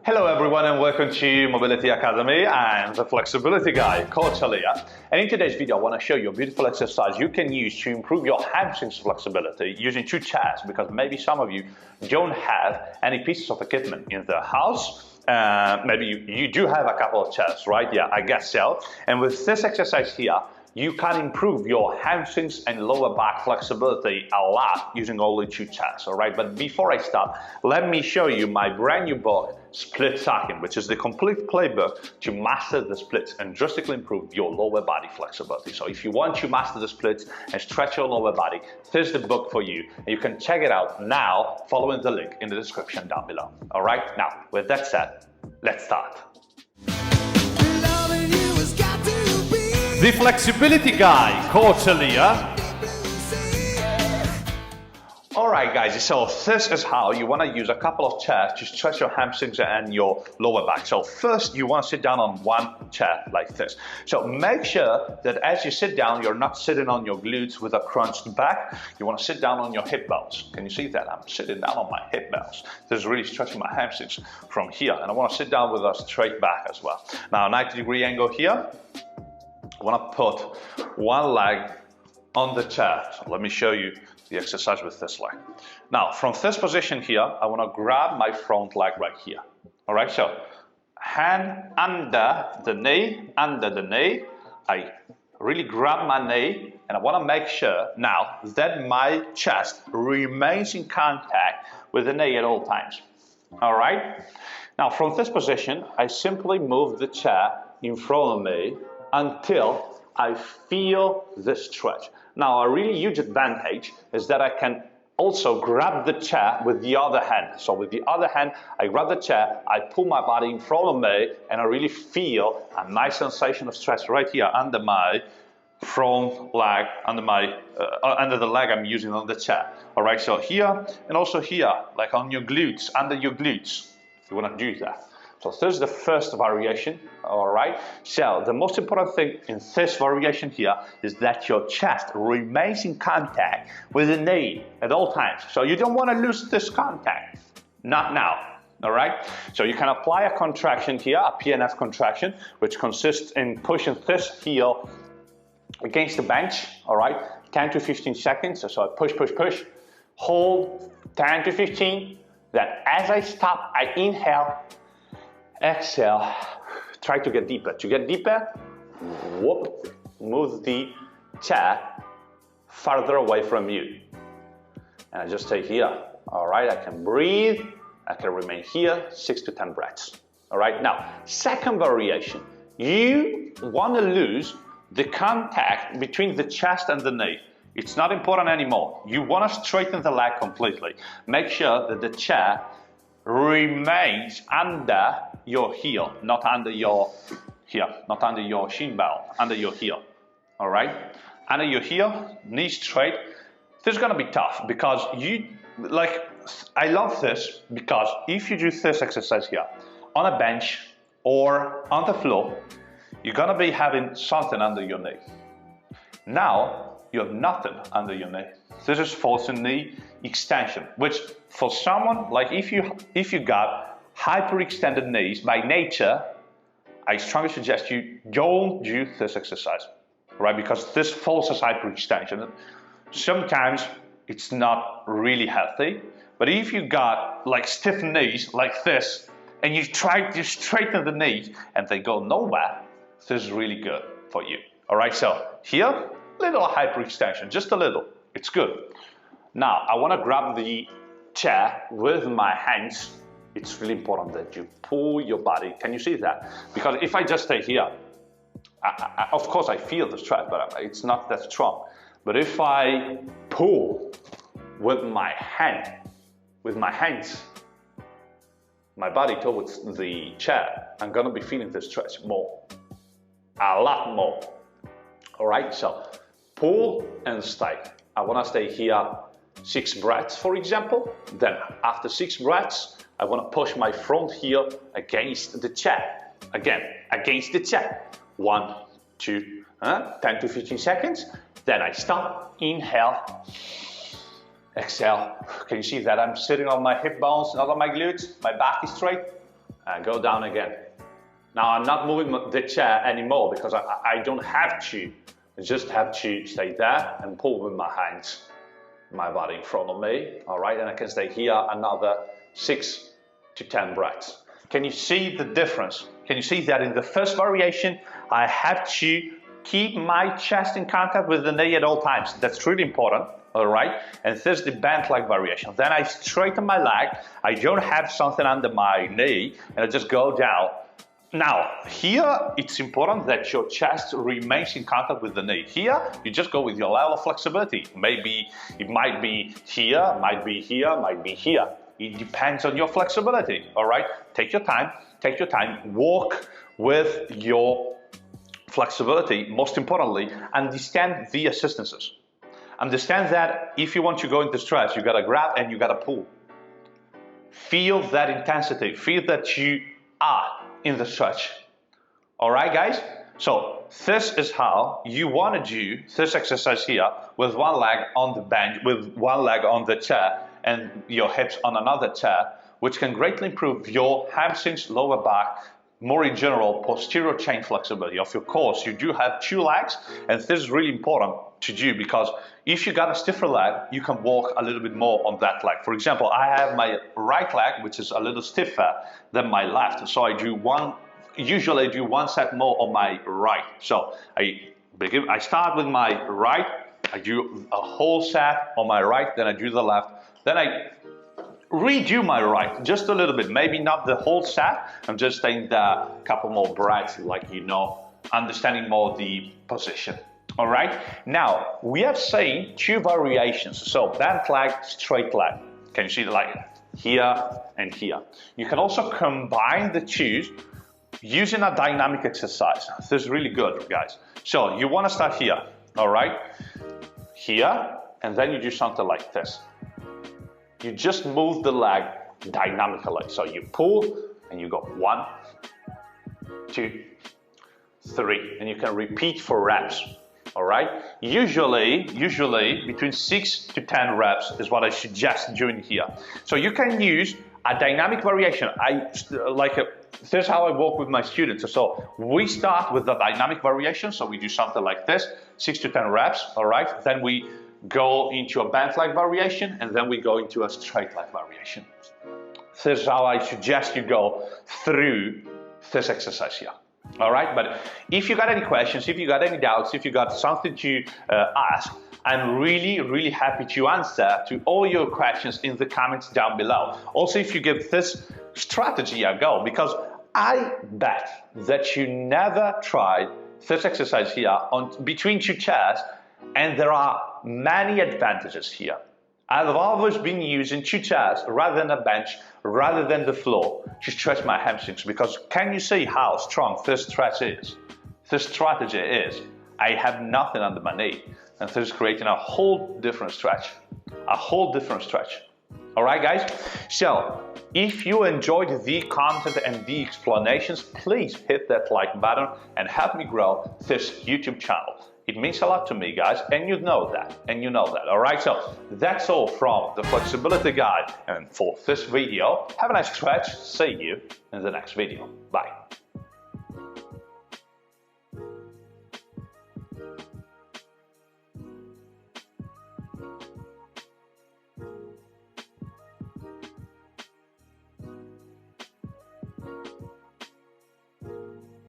Hello everyone and welcome to Mobility Academy. I'm the flexibility guy, Coach Elia. And in today's video, I want to show you a beautiful exercise you can use to improve your hamstrings flexibility using two chairs, because maybe some of you don't have any pieces of equipment in the house. Maybe you do have a couple of chairs, right? Yeah, I guess so. And with this exercise here, you can improve your hamstrings and lower back flexibility a lot using only two chairs, all right? But before I start, let me show you my brand new book, Split Stacking, which is the complete playbook to master the splits and drastically improve your lower body flexibility. So if you want to master the splits and stretch your lower body, this is the book for you. And you can check it out now following the link in the description down below, all right? Now, with that said, let's start. The flexibility guy, Coach Elia. Alright guys, so this is how you want to use a couple of chairs to stretch your hamstrings and your lower back. So first you want to sit down on one chair like this. So make sure that as you sit down, you're not sitting on your glutes with a crunched back. You want to sit down on your hip bones. Can you see that? I'm sitting down on my hip bones. This is really stretching my hamstrings from here. And I want to sit down with a straight back as well. Now 90-degree angle here. I want to put one leg on the chair. So let me show you the exercise with this leg. Now, from this position here, I want to grab my front leg right here. All right, so hand under the knee. I really grab my knee, and I want to make sure now that my chest remains in contact with the knee at all times. All right. Now, from this position, I simply move the chair in front of me until I feel the stretch. Now, a really huge advantage is that I can also grab the chair with the other hand. So with the other hand, I grab the chair, I pull my body in front of me, and I really feel a nice sensation of stretch right here under my front leg, under the leg I'm using on the chair. All right, so here and also here, like on your glutes, under your glutes, if you want to do that. So this is the first variation, all right? So the most important thing in this variation here is that your chest remains in contact with the knee at all times. So you don't want to lose this contact, not now, all right? So you can apply a contraction here, a PNF contraction, which consists in pushing this heel against the bench, all right? 10 to 15 seconds, so I push, hold 10 to 15, then as I stop, I inhale, exhale, try to get deeper. To get deeper, whoop, move the chair farther away from you. And I just stay here. All right, I can breathe. I can remain here, 6 to 10 breaths. All right, now, second variation. You want to lose the contact between the chest and the knee. It's not important anymore. You want to straighten the leg completely. Make sure that the chair remains under your heel, not under your shin bone, under your heel. All right, under your heel, knee straight. This is gonna be tough because I love this because if you do this exercise here on a bench or on the floor, you're gonna be having something under your knee. Now you have nothing under your knee. This is forcing knee extension, which for someone like if you got hyperextended knees by nature, I strongly suggest you don't do this exercise, right? Because this forces hyperextension. Sometimes it's not really healthy, but if you got like stiff knees like this, and you try to straighten the knees and they go nowhere, this is really good for you. All right, so here, little hyperextension, just a little, it's good. Now, I want to grab the chair with my hands. It's really important that you pull your body. Can you see that? Because if I just stay here, of course I feel the stretch, but it's not that strong. But if I pull with my hands, my body towards the chair, I'm gonna be feeling the stretch more, a lot more. All right, so pull and stay. I wanna stay here 6 breaths, for example. Then after 6 breaths, I want to push my front heel against the chair. Again, against the chair. 1, 2, 10 to 15 seconds. Then I stop, inhale, exhale. Can you see that I'm sitting on my hip bones, not on my glutes? My back is straight. and go down again. Now I'm not moving the chair anymore because I don't have to. I just have to stay there and pull with my hands, my body in front of me, all right? And I can stay here another 6 to 10 breaths. Can you see the difference? Can you see that in the first variation, I have to keep my chest in contact with the knee at all times. That's really important, all right? And this is the bent leg variation. Then I straighten my leg. I don't have something under my knee, and I just go down. Now, here, it's important that your chest remains in contact with the knee. Here, you just go with your level of flexibility. Maybe it might be here, might be here, might be here. It depends on your flexibility, all right? Take your time, walk with your flexibility. Most importantly, understand the assistances. Understand that if you want to go into stretch, you gotta grab and you gotta pull. Feel that intensity, feel that you are in the stretch. All right, guys? So this is how you wanna do this exercise here with one leg on the bench, with one leg on the chair, and your hips on another chair, which can greatly improve your hamstrings, lower back, more in general, posterior chain flexibility. Of course, you do have two legs, and this is really important to do because if you got a stiffer leg, you can walk a little bit more on that leg. For example, I have my right leg, which is a little stiffer than my left, so usually I do one set more on my right. So I start with my right, I do a whole set on my right, then I do the left, then I redo my right just a little bit, maybe not the whole set. I'm just taking a couple more breaths, like, you know, understanding more the position. All right, now we have seen two variations. So bent leg, straight leg. Can you see the leg here and here? You can also combine the two using a dynamic exercise. This is really good, guys. So you want to start here, all right? Here, and then you do something like this. You just move the leg dynamically. So you pull and you go 1, 2, 3, and you can repeat for reps. All right. Usually between 6 to 10 reps is what I suggest doing here. So you can use a dynamic variation. This is how I work with my students. So we start with the dynamic variation. So we do something like this, 6 to 10 reps. All right. Then we go into a bent leg variation, and then we go into a straight leg variation. This is how I suggest you go through this exercise here. All right, but if you got any questions, if you got any doubts, if you got something to ask, I'm really happy to answer to all your questions in the comments down below. Also, if you give this strategy a go, because I bet that you never tried this exercise here between two chairs, and there are many advantages here. I've always been using two chairs rather than a bench, rather than the floor, to stretch my hamstrings, because can you see how strong this stretch is? This strategy is, I have nothing under my knee, and this is creating a whole different stretch. All right, guys? So, if you enjoyed the content and the explanations, please hit that like button and help me grow this YouTube channel. It means a lot to me, guys, and you know that, all right? So that's all from the Flexibility Guide, and for this video, have a nice stretch. See you in the next video. Bye.